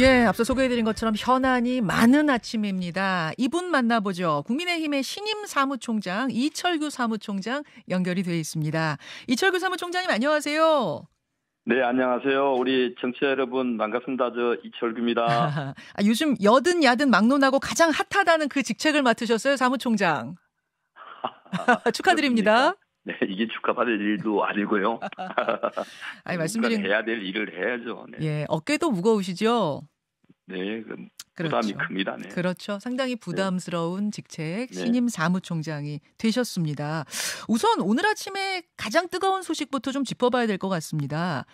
예, 앞서 소개해드린 것처럼 현안이 많은 아침입니다. 이분 만나보죠. 국민의힘의 신임 사무총장 이철규 사무총장 연결이 되어 있습니다. 이철규 사무총장님 안녕하세요. 네, 안녕하세요. 우리 청취자 여러분 반갑습니다. 저 이철규입니다. 요즘 여든 야든 막론하고 가장 핫하다는 그 직책을 맡으셨어요, 사무총장. 축하드립니다. 네, 이게 축하받을 일도 아니고요. 아니, 말씀드린 해야 될 일을 해야죠. 네, 예, 어깨도 무거우시죠? 네, 부담이 그렇죠. 큽니다. 네. 그렇죠. 상당히 부담스러운 직책 네. 신임 사무총장이 되셨습니다. 우선 오늘 아침에 가장 뜨거운 소식부터 좀 짚어봐야 될 것 같습니다.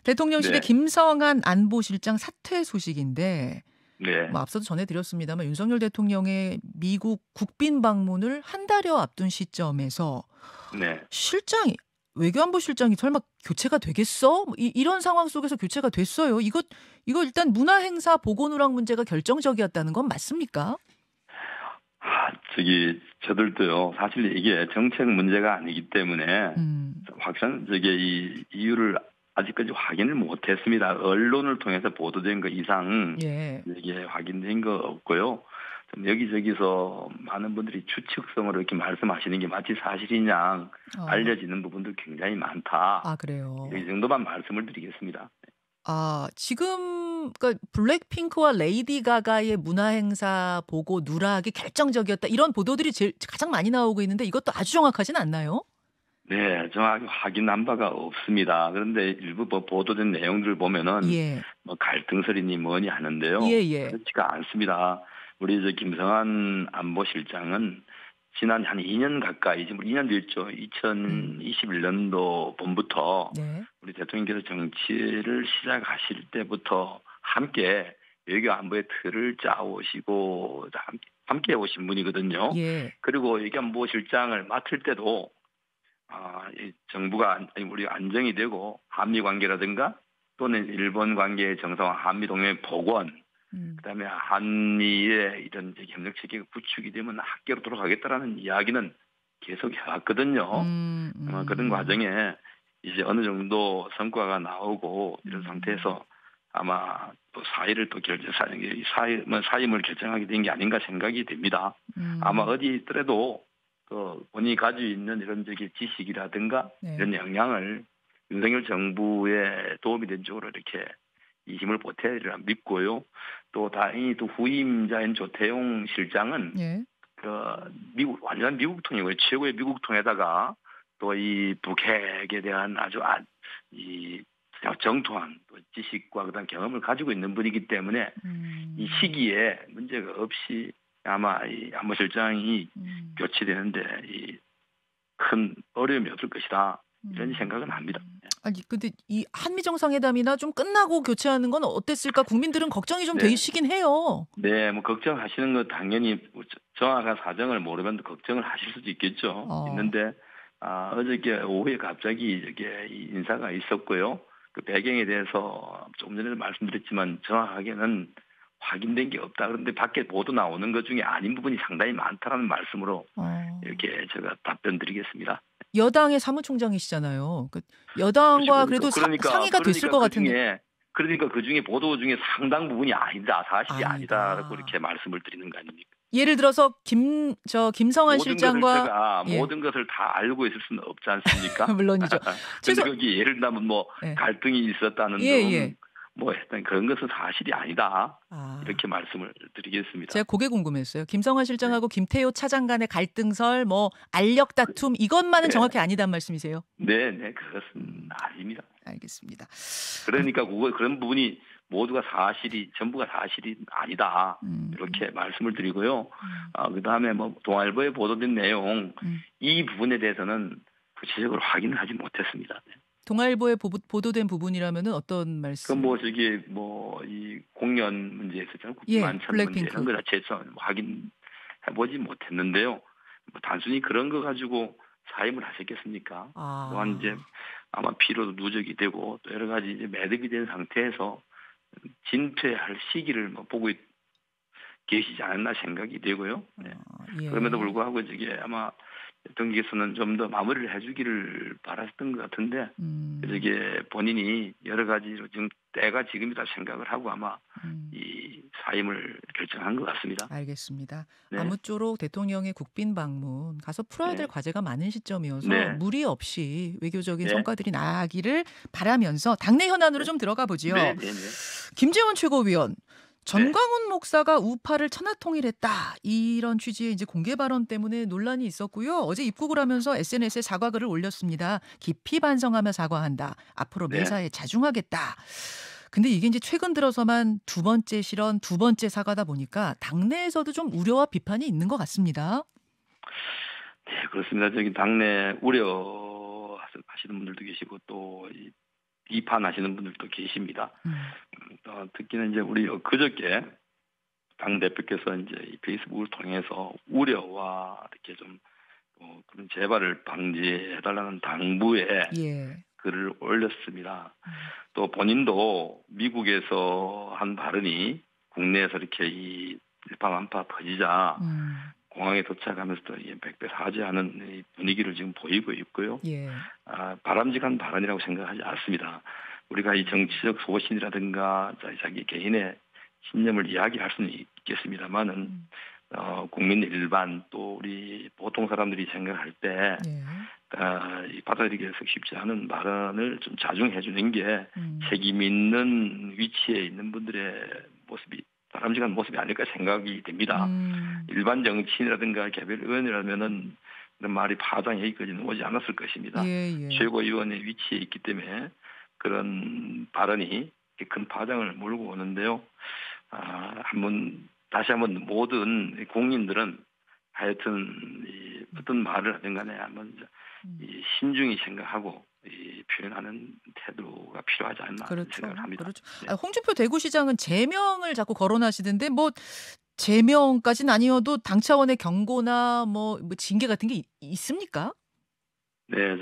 대통령실의 네. 김성한 안보실장 사퇴 소식인데 네. 뭐 앞서도 전해드렸습니다만 윤석열 대통령의 미국 국빈 방문을 한 달여 앞둔 시점에서 네. 실장이 외교안보실장이 설마 교체가 되겠어? 이런 상황 속에서 교체가 됐어요. 이거 일단 문화행사 보건우락 문제가 결정적이었다는 건 맞습니까? 저들도요. 사실 이게 정책 문제가 아니기 때문에 확실한 이 이유를 아직까지 확인을 못했습니다. 언론을 통해서 보도된 것 이상 예. 이게 확인된 거 없고요. 좀 여기저기서 많은 분들이 추측성으로 이렇게 말씀하시는 게 마치 사실이냐 알려지는 부분도 굉장히 많다. 아, 그래요. 이 정도만 말씀을 드리겠습니다. 지금 그러니까 블랙핑크와 레이디 가가의 문화행사 보고 누락이 결정적이었다. 이런 보도들이 가장 많이 나오고 있는데 이것도 아주 정확하진 않나요? 네, 정확히 확인한 바가 없습니다. 그런데 일부 보도된 내용들을 보면은 예. 뭐 갈등설이니 뭐니 하는데요. 예. 그렇지가 않습니다. 우리 김성한 안보실장은 지난 한 2년 가까이, 지금 2년 됐죠. 2021년도 봄부터 네. 우리 대통령께서 정치를 시작하실 때부터 함께 외교 안보의 틀을 짜오시고 함께 오신 분이거든요. 예. 그리고 외교안보실장을 맡을 때도 이 정부가 우리 안정이 되고 한미 관계라든가 또는 일본 관계의 정상화, 한미 동맹 복원, 그다음에 한미의 이런 협력 체계가 구축이 되면 학계로 돌아가겠다라는 이야기는 계속 해왔거든요. 그런 과정에 이제 어느 정도 성과가 나오고 이런 상태에서 아마 또 사임을 결정하게 된 게 아닌가 생각이 됩니다. 아마 어디 있더라도 본인이 가지고 있는 이런 지식이라든가 네. 이런 역량을 윤석열 정부에 도움이 된 쪽으로 이렇게 이 힘을 보태리라 믿고요. 또 다행히 또 후임자인 조태용 실장은 예. 완전 미국통이고요. 최고의 미국통에다가 또 이 북핵에 대한 아주 이 정통한 또 지식과 그다음 경험을 가지고 있는 분이기 때문에 이 시기에 문제가 없이 아마 이 안보실장이 교체되는데 큰 어려움이 없을 것이다. 이런 생각은 합니다. 아니 근데 이 한미 정상회담이나 좀 끝나고 교체하는 건 어땠을까? 국민들은 걱정이 좀 네. 되시긴 해요. 네, 뭐 걱정하시는 거 당연히 정확한 사정을 모르면 걱정을 하실 수도 있겠죠. 있는데 어저께 오후에 갑자기 이렇게 인사가 있었고요. 그 배경에 대해서 조금 전에도 말씀드렸지만 정확하게는 확인된 게 없다. 그런데 밖에 보도 나오는 것 중에 아닌 부분이 상당히 많다라는 말씀으로 이렇게 제가 답변 드리겠습니다. 여당의 사무총장이시잖아요. 여당과 그래도 상의가 됐을 것 같은데. 그러니까 그중에 보도 중에 상당 부분이 아니다. 사실이 아니다라고 이렇게 말씀을 드리는 거 아닙니까? 예를 들어서 김성한 실장과 모든 것을 다 알고 있을 수는 없지 않습니까? 물론이죠. 그런데 거기 예를 들면 갈등이 있었다는 등 했던 그런 것은 사실이 아니다. 이렇게 말씀을 드리겠습니다. 제가 그게 궁금했어요. 김성한 실장하고 김태효 차장 간의 갈등설, 알력 다툼 이것만은 정확히 아니단 말씀이세요? 네, 그것은 아닙니다. 알겠습니다. 그러니까 그런 부분이 모두가 전부가 사실이 아니다. 이렇게 말씀을 드리고요. 그다음에 동아일보에 보도된 내용 이 부분에 대해서는 구체적으로 확인을 하지 못했습니다. 네. 동아일보에 보도된 부분이라면은 어떤 말씀? 이 공연 문제 있었잖아요. 만찬 문제 이런 거 자체에서 확인해보지 못했는데요. 단순히 그런 거 가지고 사임을 하셨겠습니까? 또한 이제 아마 피로도 누적이 되고 또 여러 가지 이제 매듭이 된 상태에서 진퇴할 시기를 보고 계시지 않았나 생각이 되고요. 네. 그럼에도 불구하고 아마 대통령께서는 좀 더 마무리를 해주기를 바랐던 것 같은데, 본인이 여러 가지로 지금 때가 지금이다 생각을 하고 아마 이 사임을 결정한 것 같습니다. 알겠습니다. 네. 아무쪼록 대통령의 국빈 방문 가서 풀어야 될 네. 과제가 많은 시점이어서 네. 무리 없이 외교적인 네. 성과들이 나기를 바라면서 당내 현안으로 좀 들어가 보지요. 네. 네. 네. 김재원 최고위원. 전광훈 목사가 우파를 천하통일했다. 이런 취지의 이제 공개 발언 때문에 논란이 있었고요. 어제 입국을 하면서 SNS에 사과글을 올렸습니다. 깊이 반성하며 사과한다. 앞으로 네. 매사에 자중하겠다. 근데 이게 이제 최근 들어서만 두 번째 실언, 두 번째 사과다 보니까 당내에서도 좀 우려와 비판이 있는 것 같습니다. 네, 그렇습니다. 저기 당내 우려하시는 분들도 계시고 또 비판하시는 분들도 계십니다. 특히는 이제 우리 그저께 당 대표께서 이제 페이스북을 통해서 우려와 이렇게 좀 그런 재발을 방지해달라는 당부에 글을 올렸습니다. 또 본인도 미국에서 한 발언이 국내에서 이렇게 이 일파만파 퍼지자 공항에 도착하면서도 백배 사죄하는 분위기를 지금 보이고 있고요. 바람직한 발언이라고 생각하지 않습니다. 우리가 이 정치적 소신이라든가 자기 개인의 신념을 이야기할 수는 있겠습니다만은 국민 일반 또 우리 보통 사람들이 생각할 때 받아들이기가 쉽지 않은 발언을 좀 자중해 주는 게 책임 있는 위치에 있는 분들의 모습이 바람직한 모습이 아닐까 생각이 됩니다. 일반 정치인이라든가 개별 의원이라면은 그런 말이 파장에 여기까지는 오지 않았을 것입니다. 최고위원의 위치에 있기 때문에 그런 발언이 큰 파장을 몰고 오는데요. 다시 한번 모든 국민들은 하여튼 어떤 말을 하든 간에 한번 신중히 생각하고 표현하는 태도가 필요하지 않나 생각을 합니다. 그렇죠. 네. 홍준표 대구시장은 제명을 자꾸 거론하시던데 제명까지는 아니어도 당 차원의 경고나 징계 같은 게 있습니까? 네,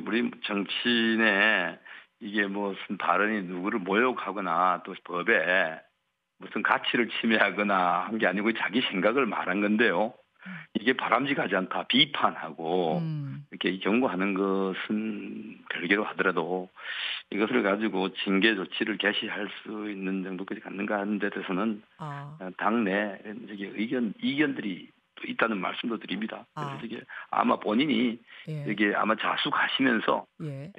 우리 정치인의 이게 무슨 발언이 누구를 모욕하거나 또 법에 무슨 가치를 침해하거나 한 게 아니고 자기 생각을 말한 건데요. 이게 바람직하지 않다 비판하고 이렇게 경고하는 것은 별개로 하더라도 이것을 가지고 징계 조치를 개시할 수 있는 정도까지 갖는가 하는 데 대해서는 당내 이견들이 또 있다는 말씀도 드립니다. 그래서 아마 본인이 아마 자숙하시면서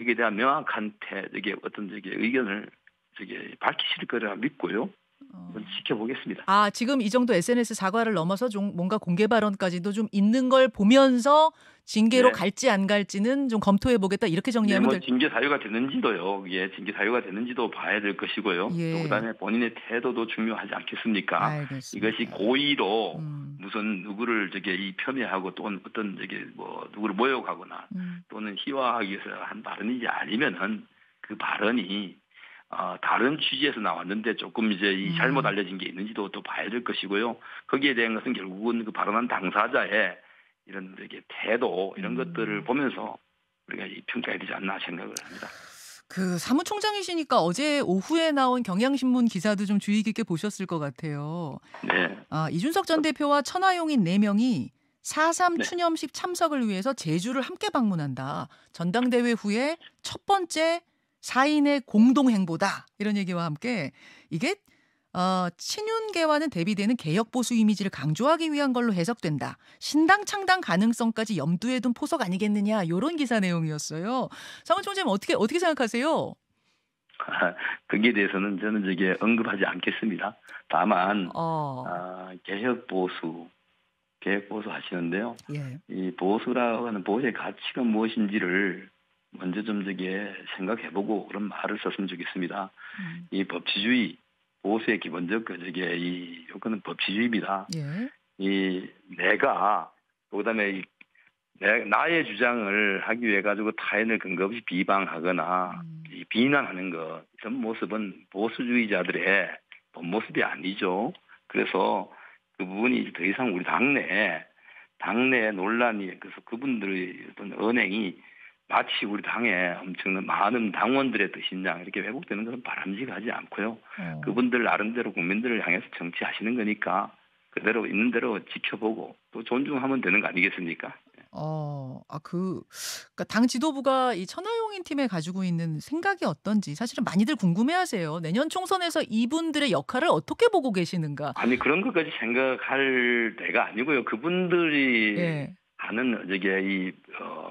여기에 대한 명확한 어떤 의견을 밝히실 거라 믿고요. 지켜보겠습니다. 지금 이 정도 SNS 사과를 넘어서 좀 뭔가 공개 발언까지도 좀 있는 걸 보면서 징계로 갈지 안 갈지는 좀 검토해 보겠다 이렇게 정리하면 징계 사유가 되는지도요. 징계 사유가 되는지도 봐야 될 것이고요. 또 그다음에 본인의 태도도 중요하지 않겠습니까? 알겠습니다. 이것이 고의로 무슨 누구를 폐멸하고 또는 어떤 누구를 모욕하거나 또는 희화하기 위해서 한 발언이지 아니면은 그 발언이 다른 취지에서 나왔는데 조금 잘못 알려진 게 있는지도 또 봐야 될 것이고요. 거기에 대한 것은 결국은 그 발언한 당사자의 이런 태도 이런 것들을 보면서 우리가 평가해야 되지 않나 생각을 합니다. 그 사무총장이시니까 어제 오후에 나온 경향신문 기사도 좀 주의 깊게 보셨을 것 같아요. 네. 이준석 전 대표와 천하용인 4명이 4.3 추념식 참석을 위해서 제주를 함께 방문한다. 전당대회 후에 첫 번째 4인의 공동행보다 이런 얘기와 함께 이게 친윤계와는 대비되는 개혁보수 이미지를 강조하기 위한 걸로 해석된다. 신당 창당 가능성까지 염두에 둔 포석 아니겠느냐 이런 기사 내용이었어요. 사무총장님 어떻게 생각하세요? 거기에 대해서는 저는 언급하지 않겠습니다. 다만 개혁보수 하시는데요. 이 보수라고 하는 보수의 가치가 무엇인지를 먼저 좀 생각해보고 그런 말을 썼으면 좋겠습니다. 이 법치주의, 보수의 기본적 이 요건은 법치주의입니다. 내가 그다음에 나의 주장을 하기 위해 가지고 타인을 근거 없이 비방하거나 비난하는 것 이런 모습은 보수주의자들의 본 모습이 아니죠. 그래서 그 부분이 더 이상 우리 당내 논란이 그래서 그분들의 어떤 언행이 마치 우리 당에 엄청난 많은 당원들의 뜻이냐 이렇게 왜곡되는 것은 바람직하지 않고요. 그분들 나름대로 국민들을 향해서 정치하시는 거니까 그대로 있는 대로 지켜보고 또 존중하면 되는 거 아니겠습니까? 그러니까 당 지도부가 이 천하용인 팀에 가지고 있는 생각이 어떤지 사실은 많이들 궁금해하세요. 내년 총선에서 이분들의 역할을 어떻게 보고 계시는가? 아니 그런 것까지 생각할 때가 아니고요. 그분들이 예. 하는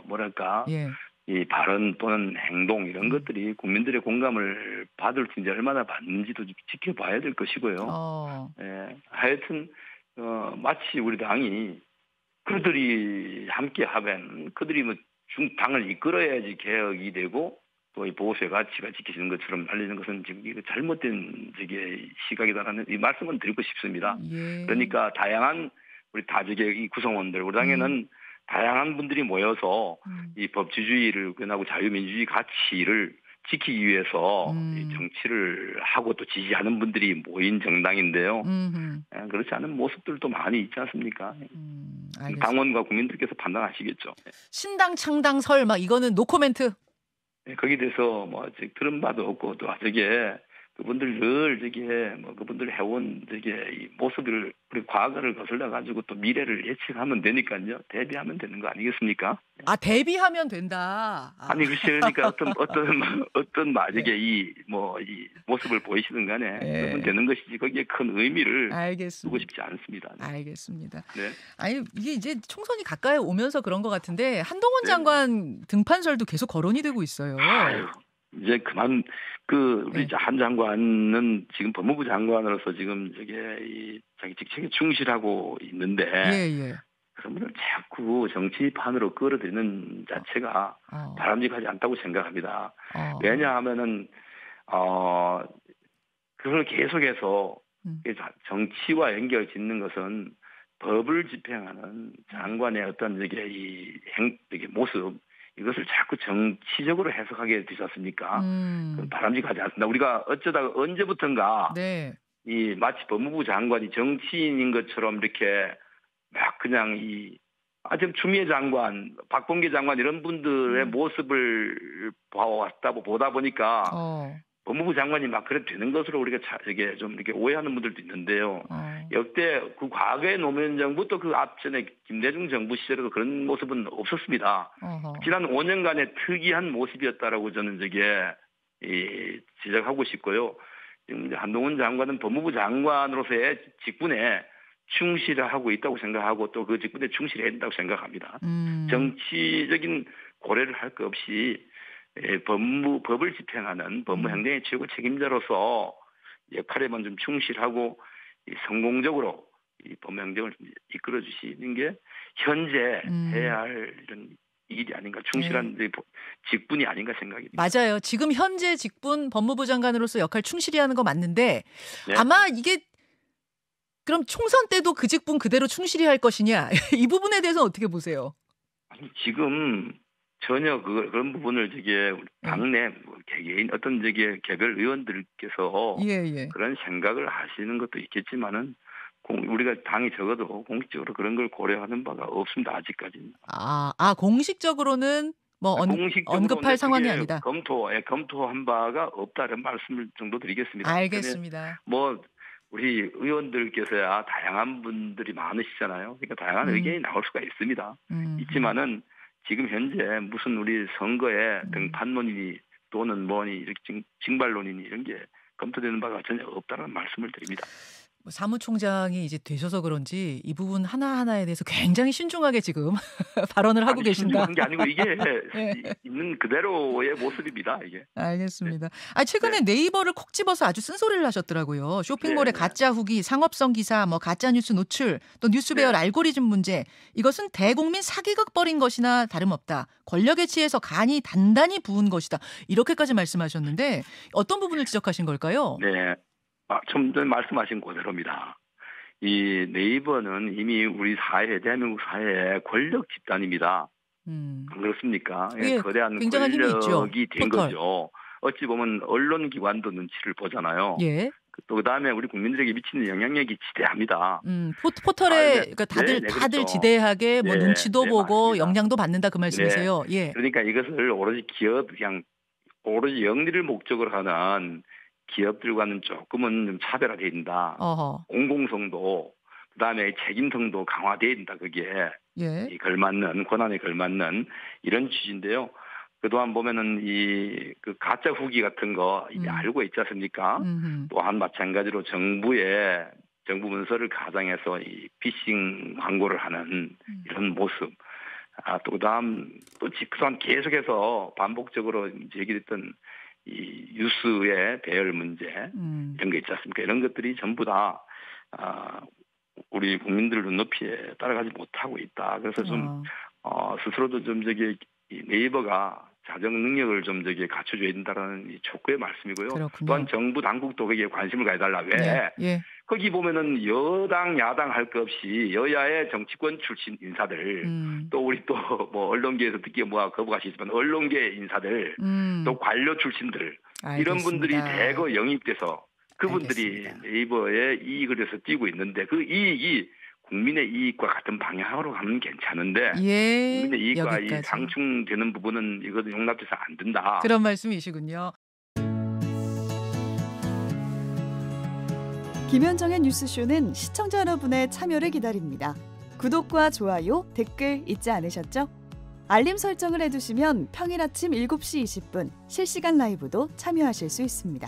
뭐랄까 예. 이 발언 또는 행동 이런 것들이 국민들의 공감을 받을지 이제 얼마나 받는지도 지켜봐야 될 것이고요. 예. 하여튼 마치 우리 당이 그들이 함께 하면 그들이 뭐 당을 이끌어야지 개혁이 되고 또 이 보수의 가치가 지켜지는 것처럼 알리는 것은 지금 이거 잘못된 시각이다라는 이 말씀을 드리고 싶습니다. 예. 그러니까 다양한 우리 다직의 이 구성원들 우리 당에는 다양한 분들이 모여서 이 법치주의를 구현하고 자유민주주의 가치를 지키기 위해서 이 정치를 하고 또 지지하는 분들이 모인 정당인데요. 그렇지 않은 모습들도 많이 있지 않습니까? 당원과 국민들께서 판단하시겠죠. 신당 창당 설 막 이거는 노코멘트. 네, 거기에 대해서 뭐 들은 바도 없고 또 그분들 늘 그분들 해온 이 모습을 우리 과거를 거슬러 가지고 또 미래를 예측하면 되니까요. 대비하면 되는 거 아니겠습니까? 대비하면 된다. 아니 글쎄 그러니까 어떤 만약에 이 모습을 보이시든 간에 그러면 되는 것이지 거기에 큰 의미를 두고 싶지 않습니다. 네. 알겠습니다. 네. 아니 이게 이제 총선이 가까이 오면서 그런 것 같은데 한동훈 장관 등판설도 계속 거론이 되고 있어요. 아유, 이제 그만 우리 한 장관은 지금 법무부 장관으로서 지금 자기 직책에 충실하고 있는데 그러면 자꾸 정치판으로 끌어들이는 자체가 바람직하지 않다고 생각합니다. 왜냐하면은 그걸 계속해서 정치와 연결 짓는 것은 법을 집행하는 장관의 어떤 모습 이것을 자꾸 정치적으로 해석하게 되지 않습니까? 그건 바람직하지 않습니다. 우리가 어쩌다가 언제부턴가 마치 법무부 장관이 정치인인 것처럼 이렇게 막 그냥 지금 추미애 장관, 박범계 장관 이런 분들의 모습을 보다 보니까 법무부 장관이 막 그래도 되는 것으로 우리가 좀 이렇게 오해하는 분들도 있는데요. 역대 그 과거의 노무현 정부 또 그 앞전에 김대중 정부 시절에도 그런 모습은 없었습니다. 지난 5년간의 특이한 모습이었다라고 저는 지적하고 싶고요. 지금 한동훈 장관은 법무부 장관으로서의 직분에 충실하고 있다고 생각하고 또 그 직분에 충실해야 된다고 생각합니다. 정치적인 고려를 할 것 없이 법을 집행하는 법무행정의 최고 책임자로서 역할에만 좀 충실하고 성공적으로 이 법무행정을 이끌어 주시는 게 현재 해야 할 이런 일이 아닌가 충실한 직분이 아닌가 생각이 듭니다. 맞아요. 지금 현재 직분 법무부 장관으로서 역할 충실히 하는 거 맞는데 아마 이게 그럼 총선 때도 그 직분 그대로 충실히 할 것이냐 이 부분에 대해서는 어떻게 보세요? 아니 지금 전혀 그런 부분을 당내 개개인 어떤 개별 의원들께서 그런 생각을 하시는 것도 있겠지만은 우리가 당이 적어도 공식적으로 그런 걸 고려하는 바가 없습니다. 아직까지는. 공식적으로는 언급할 상황이 아니다. 검토한 바가 없다는 말씀을 정도 드리겠습니다. 알겠습니다. 우리 의원들께서야 다양한 분들이 많으시잖아요. 그러니까 다양한 의견이 나올 수가 있습니다. 있지만은 지금 현재 무슨 우리 선거에 등판론이니 또는 이렇게 징발론이니 이런 게 검토되는 바가 전혀 없다는 말씀을 드립니다. 사무총장이 이제 되셔서 그런지 이 부분 하나하나에 대해서 굉장히 신중하게 지금 발언을 하고 계신다. 신중한 게 아니고 이게 있는 그대로의 모습입니다. 이게. 알겠습니다. 최근에 네이버를 콕 집어서 아주 쓴소리를 하셨더라고요. 쇼핑몰의 가짜 후기, 상업성 기사, 가짜 뉴스 노출, 또 뉴스 배열 알고리즘 문제. 이것은 대국민 사기극 벌인 것이나 다름없다. 권력에 취해서 간이 단단히 부은 것이다. 이렇게까지 말씀하셨는데 어떤 부분을 지적하신 걸까요? 네. 좀 전에 말씀하신 그대로입니다. 이 네이버는 이미 우리 대한민국 사회의 권력 집단입니다. 안 그렇습니까? 거대한 권력이 된 거죠. 어찌 보면 언론기관도 눈치를 보잖아요. 또 그다음에 우리 국민들에게 미치는 영향력이 지대합니다. 포털에 다들 그렇죠. 지대하게 눈치도 보고 맞습니다. 영향도 받는다 그 말씀이세요. 그러니까 이것을 오로지 오로지 영리를 목적으로 하는 기업들과는 조금은 좀 차별화되어 있다. 공공성도 그다음에 책임성도 강화되어 있다. 그게 예. 걸맞는 권한에 걸맞는 이런 취지인데요. 그동안 보면은 그 가짜 후기 같은 거 이미 알고 있지 않습니까? 또한 마찬가지로 정부 문서를 가장해서 이 피싱 광고를 하는 이런 모습. 또 그다음 그동안 계속해서 반복적으로 제기됐던 이 뉴스의 배열 문제 이런 거 있지 않습니까? 이런 것들이 전부 다 우리 국민들 눈높이에 따라가지 못하고 있다. 그래서 좀 스스로도 좀 네이버가 자정 능력을 좀 갖춰줘야 된다라는 촉구의 말씀이고요. 그렇군요. 또한 정부 당국도 거기에 관심을 가해달라. 왜? 예. 거기 보면은 여당 야당 할 것 없이 여야의 정치권 출신 인사들 또 우리 또 뭐 언론계에서 듣기에 거부하시지만 언론계 인사들 또 관료 출신들 알겠습니다. 이런 분들이 대거 영입돼서 그분들이 알겠습니다. 네이버에 이익을 해서 뛰고 있는데 그 이익이 국민의 이익과 같은 방향으로 가면 괜찮은데 국민의 이익과 이 상충되는 부분은 이것도 용납돼서 안 된다. 그런 말씀이시군요. 김현정의 뉴스쇼는 시청자 여러분의 참여를 기다립니다. 구독과 좋아요, 댓글 잊지 않으셨죠? 알림 설정을 해두시면 평일 아침 7시 20분 실시간 라이브도 참여하실 수 있습니다.